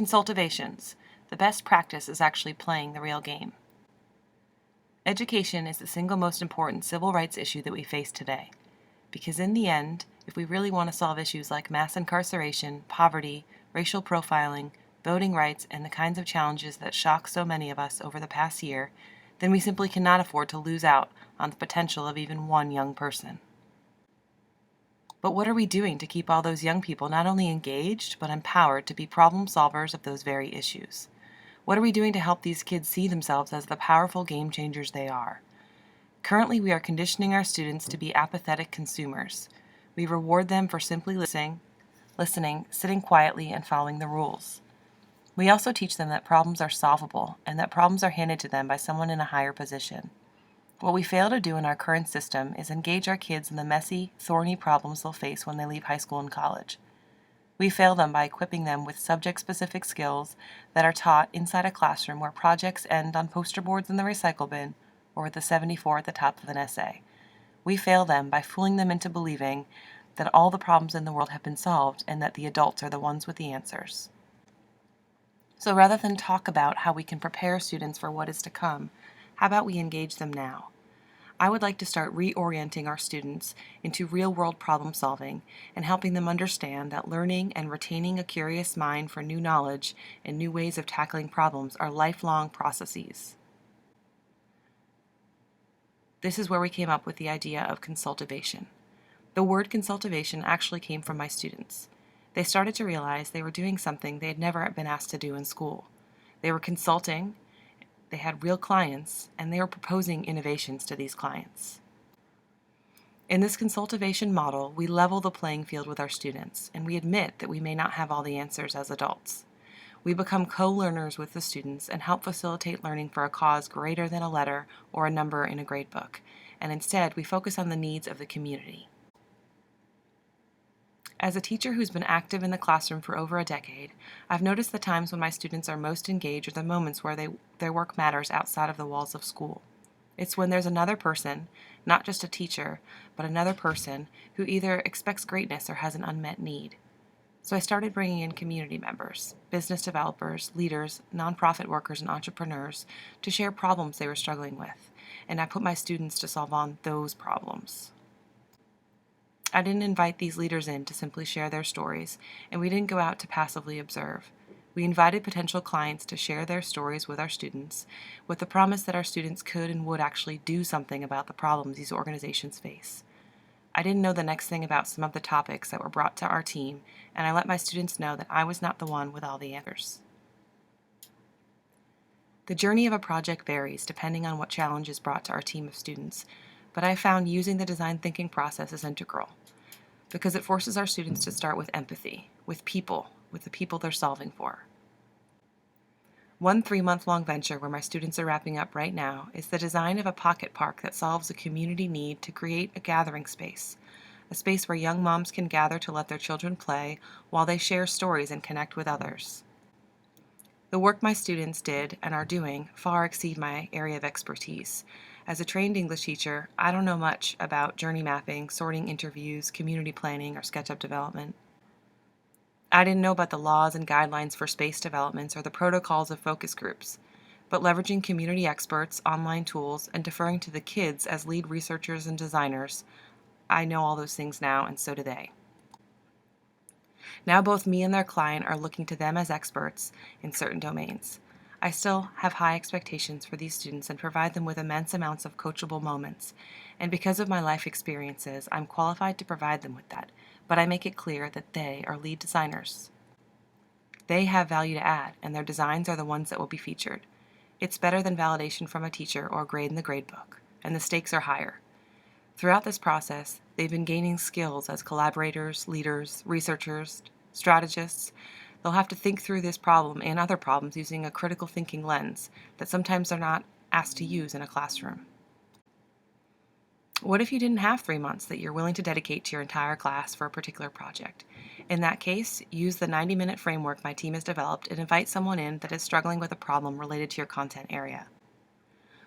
Consultivations. The best practice is actually playing the real game. Education is the single most important civil rights issue that we face today. Because in the end, if we really want to solve issues like mass incarceration, poverty, racial profiling, voting rights, and the kinds of challenges that shock so many of us over the past year, then we simply cannot afford to lose out on the potential of even one young person. But what are we doing to keep all those young people not only engaged, but empowered to be problem solvers of those very issues? What are we doing to help these kids see themselves as the powerful game changers they are? Currently, we are conditioning our students to be apathetic consumers. We reward them for simply listening, sitting quietly, and following the rules. We also teach them that problems are solvable and that problems are handed to them by someone in a higher position. What we fail to do in our current system is engage our kids in the messy, thorny problems they'll face when they leave high school and college. We fail them by equipping them with subject-specific skills that are taught inside a classroom where projects end on poster boards in the recycle bin or with a 74 at the top of an essay. We fail them by fooling them into believing that all the problems in the world have been solved and that the adults are the ones with the answers. So rather than talk about how we can prepare students for what is to come, how about we engage them now? I would like to start reorienting our students into real-world problem solving and helping them understand that learning and retaining a curious mind for new knowledge and new ways of tackling problems are lifelong processes. This is where we came up with the idea of consultivation. The word consultivation actually came from my students. They started to realize they were doing something they had never been asked to do in school. They were consulting, they had real clients, and they were proposing innovations to these clients. In this consultivation model, we level the playing field with our students, and we admit that we may not have all the answers as adults. We become co-learners with the students and help facilitate learning for a cause greater than a letter or a number in a grade book, and instead we focus on the needs of the community. As a teacher who's been active in the classroom for over a decade, I've noticed the times when my students are most engaged are the moments where their work matters outside of the walls of school. It's when there's another person, not just a teacher, but another person who either expects greatness or has an unmet need. So I started bringing in community members, business developers, leaders, nonprofit workers, and entrepreneurs to share problems they were struggling with, and I put my students to solve on those problems. I didn't invite these leaders in to simply share their stories, and we didn't go out to passively observe. We invited potential clients to share their stories with our students, with the promise that our students could and would actually do something about the problems these organizations face. I didn't know the next thing about some of the topics that were brought to our team, and I let my students know that I was not the one with all the answers. The journey of a project varies depending on what challenge is brought to our team of students, but I found using the design thinking process is integral because it forces our students to start with empathy, with the people they're solving for. One 3-month-long venture where my students are wrapping up right now is the design of a pocket park that solves a community need to create a gathering space, a space where young moms can gather to let their children play while they share stories and connect with others. The work my students did and are doing far exceed my area of expertise. As a trained English teacher, I don't know much about journey mapping, sorting interviews, community planning, or SketchUp development. I didn't know about the laws and guidelines for space developments or the protocols of focus groups, but leveraging community experts, online tools, and deferring to the kids as lead researchers and designers, I know all those things now, and so do they. Now both me and their client are looking to them as experts in certain domains. I still have high expectations for these students and provide them with immense amounts of coachable moments, and because of my life experiences, I'm qualified to provide them with that, but I make it clear that they are lead designers. They have value to add, and their designs are the ones that will be featured. It's better than validation from a teacher or a grade in the gradebook, and the stakes are higher. Throughout this process, they've been gaining skills as collaborators, leaders, researchers, strategists. They'll have to think through this problem and other problems using a critical thinking lens that sometimes they're not asked to use in a classroom. What if you didn't have 3 months that you're willing to dedicate to your entire class for a particular project? In that case, use the 90-minute framework my team has developed and invite someone in that is struggling with a problem related to your content area.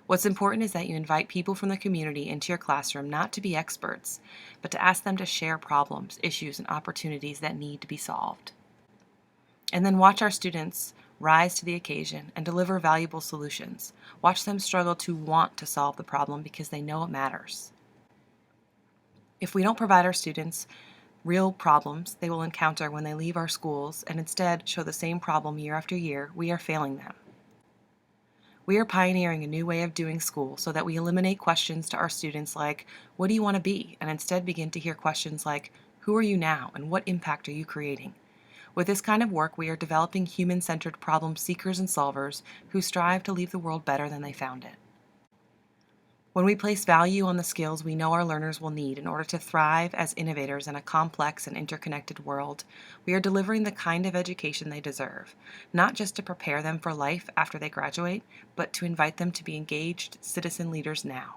What's important is that you invite people from the community into your classroom not to be experts, but to ask them to share problems, issues, and opportunities that need to be solved. And then watch our students rise to the occasion and deliver valuable solutions. Watch them struggle to want to solve the problem because they know it matters. If we don't provide our students real problems they will encounter when they leave our schools and instead show the same problem year after year, we are failing them. We are pioneering a new way of doing school so that we eliminate questions to our students like, what do you want to be? And instead begin to hear questions like, who are you now and what impact are you creating? With this kind of work, we are developing human-centered problem seekers and solvers who strive to leave the world better than they found it. When we place value on the skills we know our learners will need in order to thrive as innovators in a complex and interconnected world, we are delivering the kind of education they deserve, not just to prepare them for life after they graduate, but to invite them to be engaged citizen leaders now.